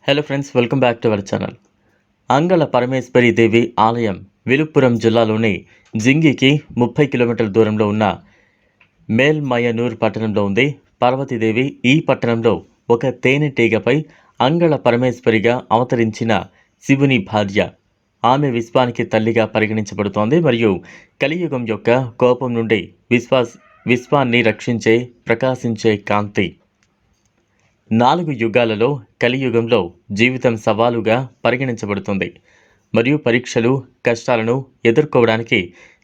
Hello friends, welcome back to our channel. Angala Parameshwari Devi ఆలయం విలుపురం జిల్లాలోని జింగికి 30 కిలోమీటర్ల దూరంలో ఉన్న మేల్మయనూర్ పట్టణంలో ఉంది. పార్వతీదేవి ఈ పట్టణంలో ఒక తేనెటీగపై అంగళ పరమేశ్వరిగా అవతరించిన శివుని భార్య. ఆమె విశ్వానికి తల్లిగా పరిగణించబడుతోంది మరియు కలియుగం యొక్క కోపం నుండి విశ్వాన్ని రక్షించే ప్రకాశించే కాంతి. 4 యుగాలలో కలియుగంలో జీవితం సవాలుగా పరిగణించబడుతుంది మరియు పరీక్షలు, కష్టాలను ఎదుర్కోవడానికి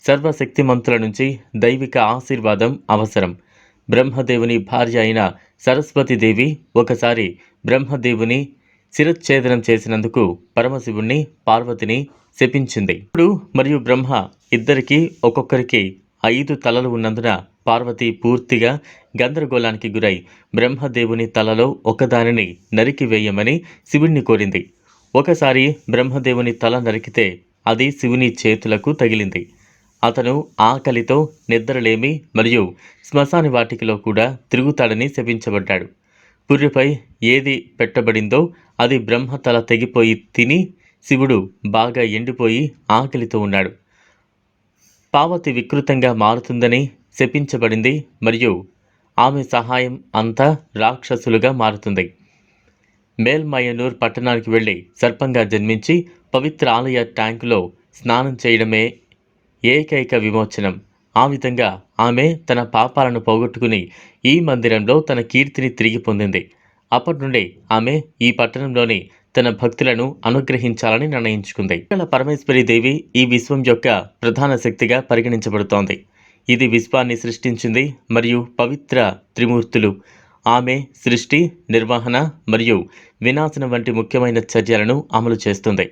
సర్వశక్తిమంతుల నుంచి దైవిక ఆశీర్వాదం అవసరం. బ్రహ్మదేవుని భార్య అయిన సరస్వతీదేవి ఒకసారి బ్రహ్మదేవుని శిరచ్ఛేదనం చేసినందుకు పరమశివుణ్ణి, పార్వతిని శపించింది. ఇప్పుడు మరియు బ్రహ్మ ఇద్దరికీ ఒక్కొక్కరికి 5 తలలు ఉన్నందున పార్వతి పూర్తిగా గందరగోళానికి గురై బ్రహ్మదేవుని తలలో ఒకదానిని నరికివేయమని శివుణ్ణి కోరింది. ఒకసారి బ్రహ్మదేవుని తల నరికితే అది శివుని చేతులకు తగిలింది. అతను ఆకలితో నిద్రలేమి మరియు శ్మశాన వాటికలో కూడా తిరుగుతాడని శపించబడ్డాడు. పుర్రెపై ఏది పెట్టబడిందో అది బ్రహ్మ తల తెగిపోయి తిని శివుడు బాగా ఎండిపోయి ఆకలితో ఉన్నాడు. పార్వతి వికృతంగా మారుతుందని శపించబడింది మరియు ఆమె సహాయం అంతా రాక్షసులుగా మారుతుంది. మేల్మయనూర్ పట్టణానికి వెళ్ళి సర్పంగా జన్మించి పవిత్ర ఆలయ ట్యాంకులో స్నానం చేయడమే ఏకైక విమోచనం. ఆ విధంగా ఆమె తన పాపాలను పోగొట్టుకుని ఈ మందిరంలో తన కీర్తిని తిరిగి పొందింది. అప్పటి నుండి ఆమె ఈ పట్టణంలోని తన భక్తులను అనుగ్రహించాలని నిర్ణయించుకుంది. పరమేశ్వరి దేవి ఈ విశ్వం యొక్క ప్రధాన శక్తిగా పరిగణించబడుతోంది. ఇది విశ్వాన్ని సృష్టించింది మరియు పవిత్ర త్రిమూర్తులు ఆమె సృష్టి, నిర్వహణ మరియు వినాశనం వంటి ముఖ్యమైన చర్యలను అమలు చేస్తుంది.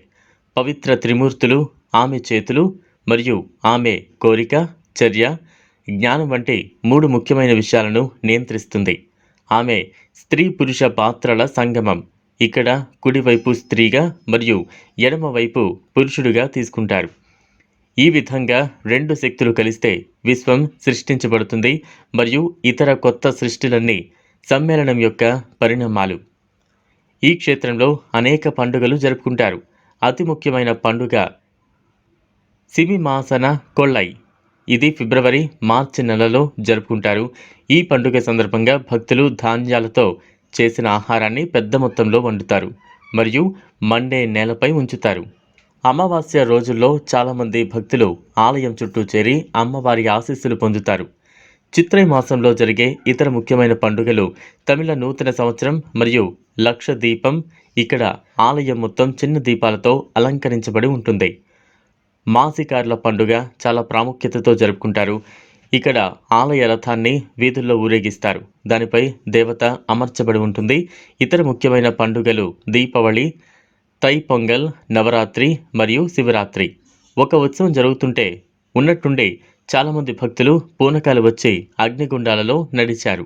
పవిత్ర త్రిమూర్తులు ఆమె చేతులు మరియు ఆమె కోరిక, చర్య, జ్ఞానం వంటి 3 ముఖ్యమైన విషయాలను నియంత్రిస్తుంది. ఆమె స్త్రీ పురుష పాత్రల సంగమం. ఇక్కడ కుడివైపు స్త్రీగా మరియు ఎడమవైపు పురుషుడిగా తీసుకుంటారు. ఈ విధంగా 2 శక్తులు కలిస్తే విశ్వం సృష్టించబడుతుంది మరియు ఇతర కొత్త సృష్టిలన్నీ సమ్మేళనం యొక్క పరిణామాలు. ఈ క్షేత్రంలో అనేక పండుగలు జరుపుకుంటారు. అతి ముఖ్యమైన పండుగ సిమిమాసన కొళ్ళై. ఇది ఫిబ్రవరి, మార్చి నెలలో జరుపుకుంటారు. ఈ పండుగ సందర్భంగా భక్తులు ధాన్యాలతో చేసిన ఆహారాన్ని పెద్ద మొత్తంలో వండుతారు మరియు మండే నేలపై ఉంచుతారు. అమావాస్య రోజుల్లో చాలామంది భక్తులు ఆలయం చుట్టూ చేరి అమ్మవారి ఆశీస్సులు పొందుతారు. చిత్రై మాసంలో జరిగే ఇతర ముఖ్యమైన పండుగలు తమిళ నూతన సంవత్సరం మరియు లక్ష దీపం. ఇక్కడ ఆలయం మొత్తం చిన్న దీపాలతో అలంకరించబడి ఉంటుంది. మాసికార్ల పండుగ చాలా ప్రాముఖ్యతతో జరుపుకుంటారు. ఇక్కడ ఆలయ రథాన్ని వీధుల్లో ఊరేగిస్తారు. దానిపై దేవత అమర్చబడి ఉంటుంది. ఇతర ముఖ్యమైన పండుగలు దీపావళి, తై పొంగల్, నవరాత్రి మరియు శివరాత్రి. ఒక ఉత్సవం జరుగుతుంటే ఉన్నట్టుండి చాలామంది భక్తులు పూనకాలు వచ్చి అగ్నిగుండాలలో నడిచారు.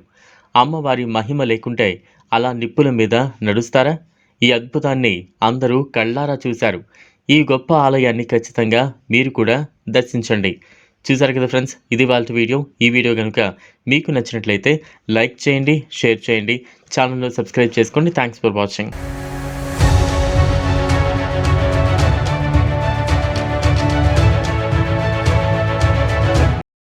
అమ్మవారి మహిమ లేకుంటే అలా నిప్పుల మీద నడుస్తారా? ఈ అద్భుతాన్ని అందరూ కళ్ళారా చూశారు. ఈ గొప్ప ఆలయాన్ని ఖచ్చితంగా మీరు కూడా దర్శించండి. చూసారు కదా ఫ్రెండ్స్, ఇది వాళ్ళ వీడియో. ఈ వీడియో కనుక మీకు నచ్చినట్లయితే లైక్ చేయండి, షేర్ చేయండి, ఛానల్ను సబ్స్క్రైబ్ చేసుకోండి. Thanks for watching.